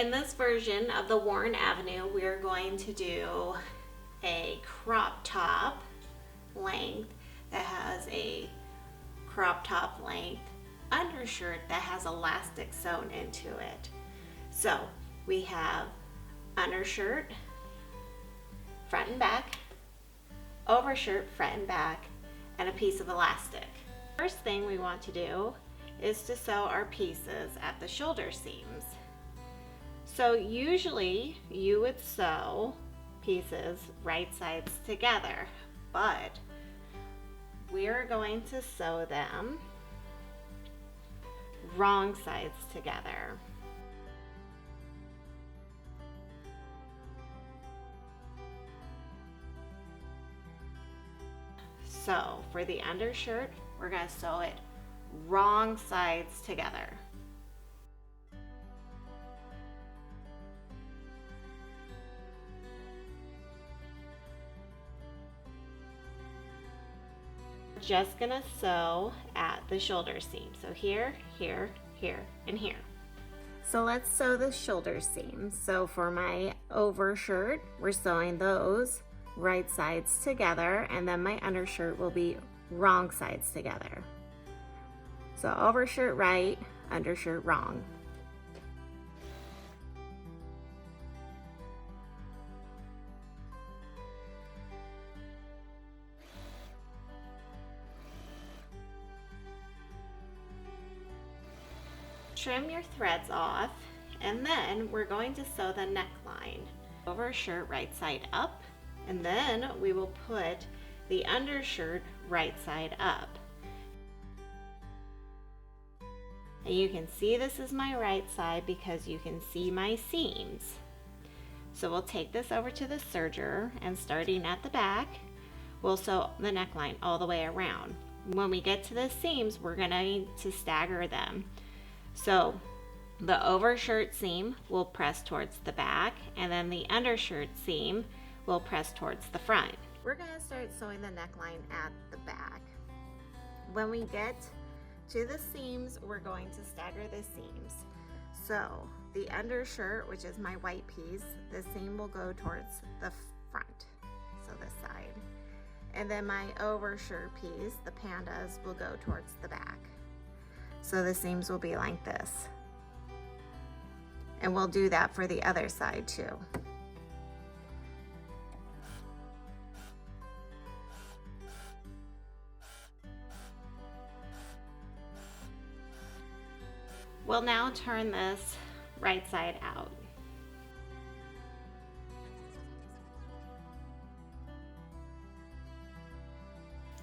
In this version of the Warren Avenue, we're going to do a crop top length that has a crop top length undershirt that has elastic sewn into it. So we have undershirt, front and back, overshirt, front and back, and a piece of elastic. First thing we want to do is to sew our pieces at the shoulder seams. So usually you would sew pieces right sides together, but we're going to sew them wrong sides together. So for the undershirt, we're going to sew it wrong sides together. Just gonna sew at the shoulder seam. So here, here, here, and here. So let's sew the shoulder seams. So for my overshirt, we're sewing those right sides together, and then my undershirt will be wrong sides together. So overshirt right, undershirt wrong. Trim your threads off, and then we're going to sew the neckline. Overshirt right side up, and then we will put the undershirt right side up. And you can see this is my right side because you can see my seams. So we'll take this over to the serger, and starting at the back, we'll sew the neckline all the way around. When we get to the seams, we're going to need to stagger them. So the overshirt seam will press towards the back, and then the undershirt seam will press towards the front. We're going to start sewing the neckline at the back. When we get to the seams, we're going to stagger the seams. So the undershirt, which is my white piece, the seam will go towards the front, so this side. And then my overshirt piece, the pandas, will go towards the back. So the seams will be like this. And we'll do that for the other side too. We'll now turn this right side out.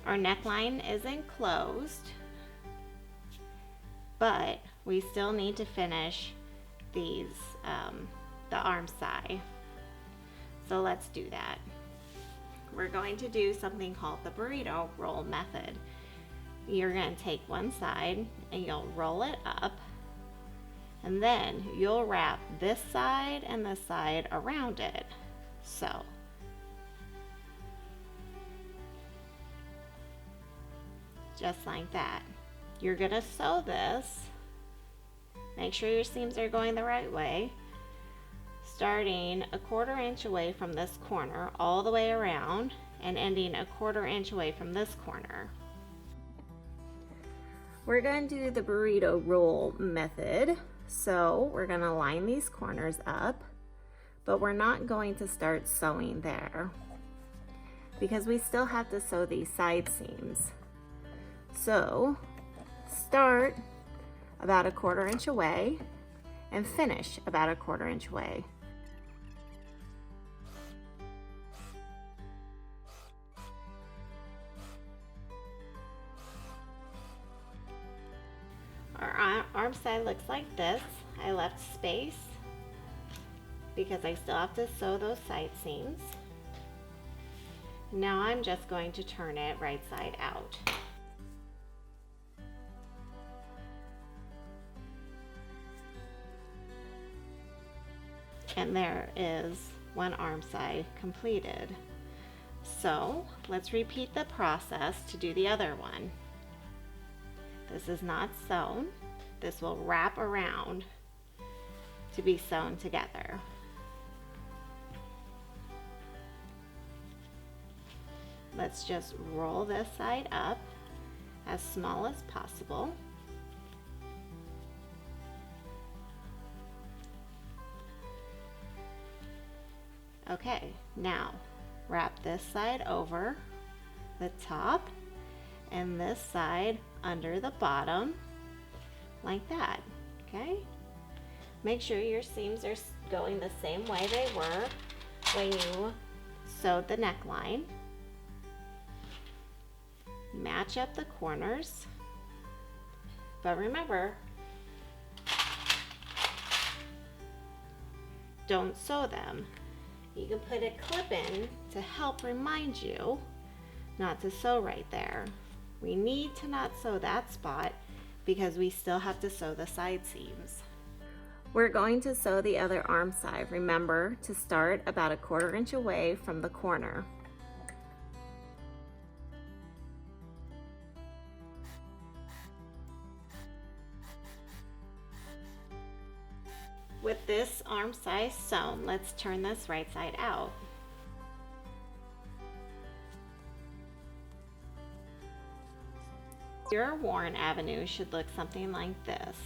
Our neckline is enclosed, but we still need to finish these, the arm side. So let's do that. We're going to do something called the burrito roll method. You're going to take one side and you'll roll it up, and then you'll wrap this side and this side around it. So just like that. You're gonna sew this. Make sure your seams are going the right way, starting a 1/4 inch away from this corner all the way around and ending a 1/4 inch away from this corner. We're going to do the burrito roll method. So we're going to line these corners up, but we're not going to start sewing there because we still have to sew these side seams. So start about a 1/4 inch away and finish about a 1/4 inch away. Our arm side looks like this. I left space because I still have to sew those side seams. Now I'm just going to turn it right side out. And there is one arm side completed. So let's repeat the process to do the other one. This is not sewn. This will wrap around to be sewn together. Let's just roll this side up as small as possible. Okay, now wrap this side over the top and this side under the bottom like that, okay? Make sure your seams are going the same way they were when you sewed the neckline. Match up the corners, but remember, don't sew them. You can put a clip in to help remind you not to sew right there. We need to not sew that spot because we still have to sew the side seams. We're going to sew the other arm side. Remember to start about 1/4 inch away from the corner. With this arm side sewn, let's turn this right side out. Your Warren Avenue should look something like this.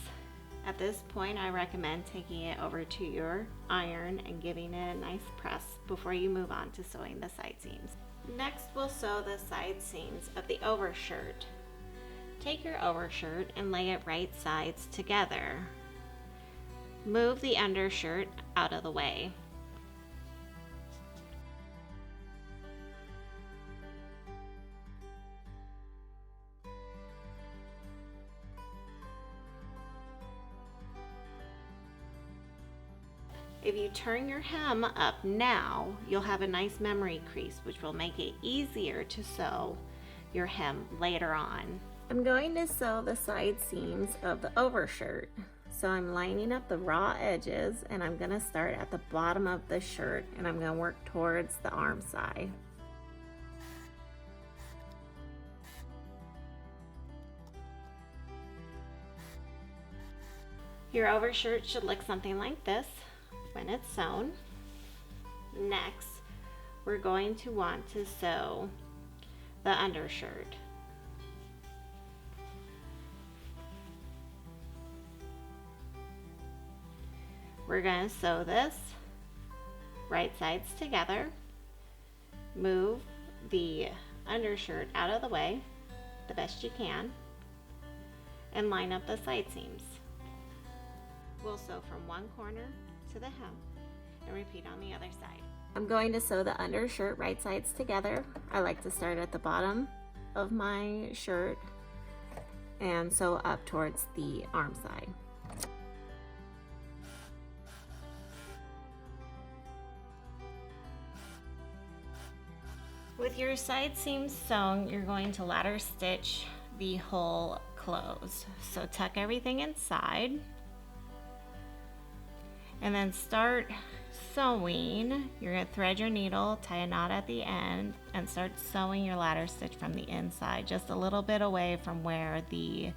At this point, I recommend taking it over to your iron and giving it a nice press before you move on to sewing the side seams. Next, we'll sew the side seams of the overshirt. Take your overshirt and lay it right sides together. Move the undershirt out of the way. If you turn your hem up now, you'll have a nice memory crease, which will make it easier to sew your hem later on. I'm going to sew the side seams of the overshirt. So I'm lining up the raw edges and I'm gonna start at the bottom of the shirt and I'm gonna work towards the arm side. Your overshirt should look something like this when it's sewn. Next, we're going to want to sew the undershirt. We're going to sew this right sides together, move the undershirt out of the way the best you can, and line up the side seams. We'll sew from one corner to the hem and repeat on the other side. I'm going to sew the undershirt right sides together. I like to start at the bottom of my shirt and sew up towards the arm side. With your side seams sewn, you're going to ladder stitch the whole close. So tuck everything inside and then start sewing. You're going to thread your needle, tie a knot at the end, and start sewing your ladder stitch from the inside, just a little bit away from where the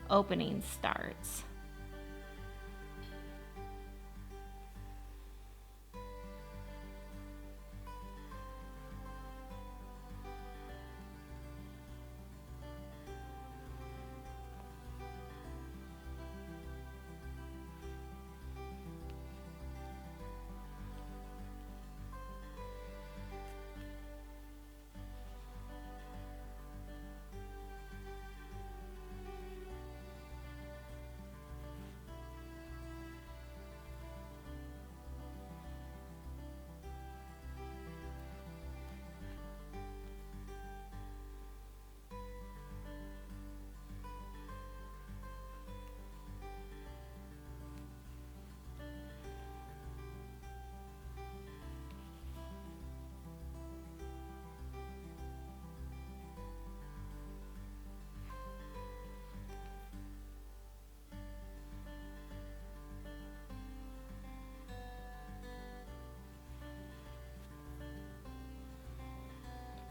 opening starts.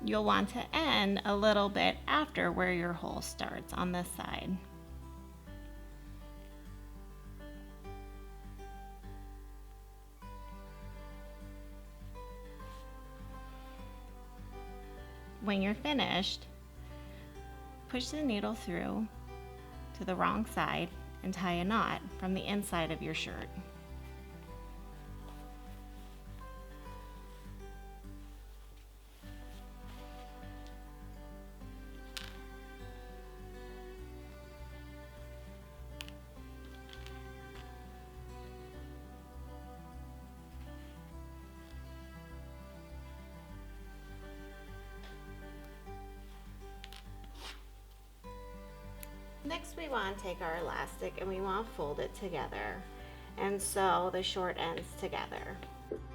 You'll want to end a little bit after where your hole starts on this side. when you're finished, push the needle through to the wrong side and tie a knot from the inside of your shirt. Next, we want to take our elastic and we want to fold it together and sew the short ends together.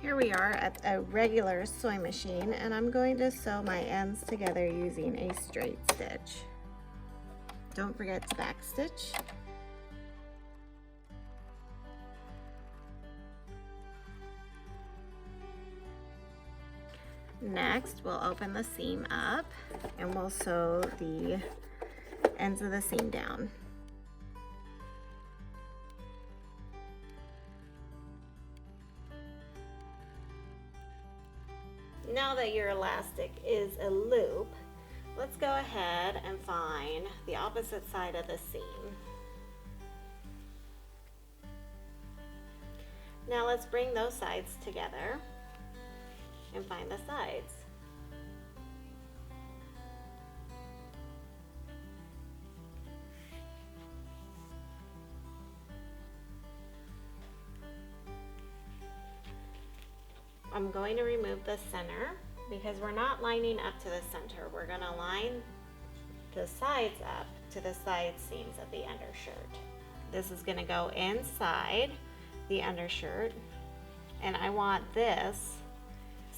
Here we are at a regular sewing machine, and I'm going to sew my ends together using a straight stitch. Don't forget to back stitch. Next, we'll open the seam up and we'll sew the ends of the seam down. Now that your elastic is a loop, let's go ahead and find the opposite side of the seam. Now let's bring those sides together and find the sides. I'm going to remove the center because we're not lining up to the center. We're going to line the sides up to the side seams of the undershirt. This is going to go inside the undershirt, and I want this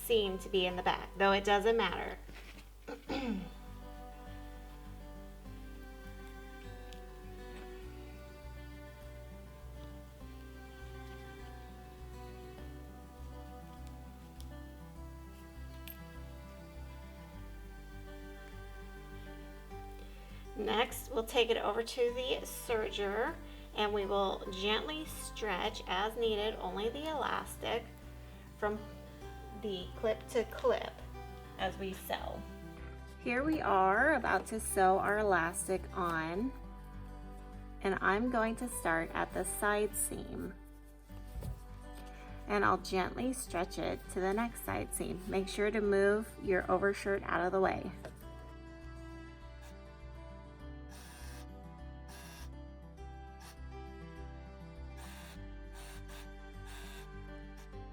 seam to be in the back, though it doesn't matter. Next, we'll take it over to the serger and we will gently stretch as needed, only the elastic, from the clip to clip as we sew. Here we are about to sew our elastic on, and I'm going to start at the side seam. And I'll gently stretch it to the next side seam. Make sure to move your overshirt out of the way.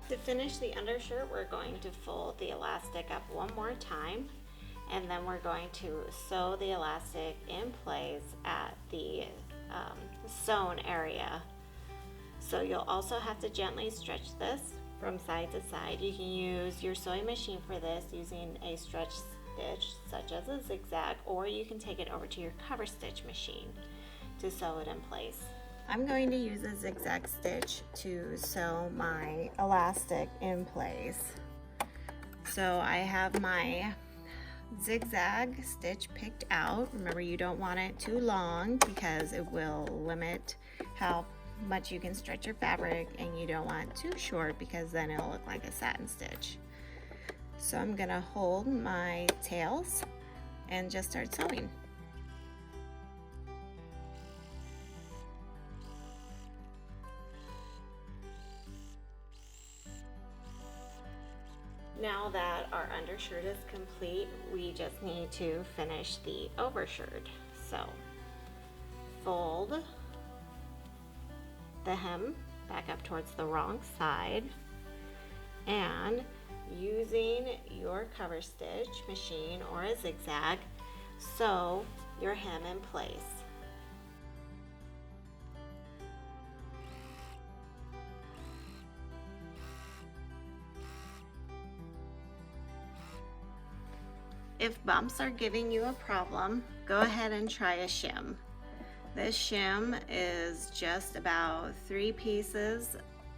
To finish the undershirt, we're going to fold the elastic up one more time, and then we're going to sew the elastic in place at the sewn area. So you'll also have to gently stretch this from side to side. You can use your sewing machine for this using a stretch stitch such as a zigzag, or you can take it over to your cover stitch machine to sew it in place. I'm going to use a zigzag stitch to sew my elastic in place. So I have my zigzag stitch picked out. Remember, you don't want it too long because it will limit how much you can stretch your fabric, and you don't want it too short because then it'll look like a satin stitch. So I'm gonna hold my tails and just start sewing. Now that our undershirt is complete, we just need to finish the overshirt. So fold the hem back up towards the wrong side, and using your cover stitch machine or a zigzag, sew your hem in place. If bumps are giving you a problem, go ahead and try a shim. This shim is just about 3 pieces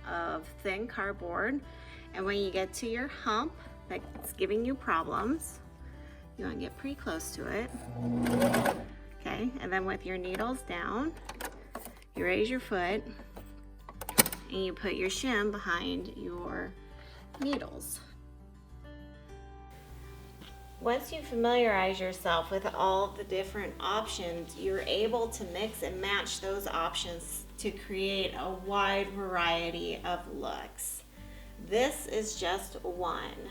of thin cardboard, and when you get to your hump that's giving you problems, you want to get pretty close to it. Okay, and then with your needles down, you raise your foot and you put your shim behind your needles. Once you familiarize yourself with all of the different options, you're able to mix and match those options to create a wide variety of looks. This is just one.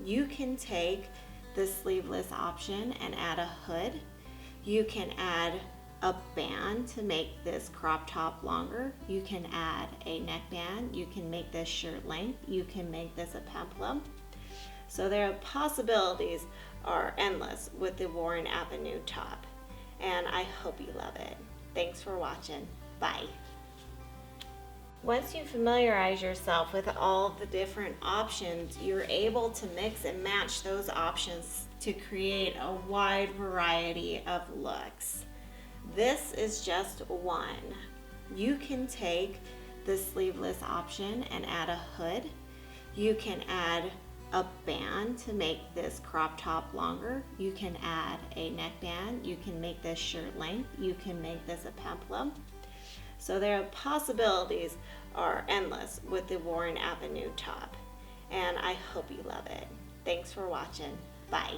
You can take the sleeveless option and add a hood. You can add a band to make this crop top longer. You can add a neckband. You can make this shirt length. You can make this a peplum. So their possibilities are endless with the Warren Avenue top. And I hope you love it. Thanks for watching. Bye. Once you familiarize yourself with all of the different options, you're able to mix and match those options to create a wide variety of looks. This is just one. You can take the sleeveless option and add a hood. You can add a band to make this crop top longer. You can add a neckband. You can make this shirt length. You can make this a peplum. So their possibilities are endless with the Warren Avenue top. And I hope you love it. Thanks for watching. Bye.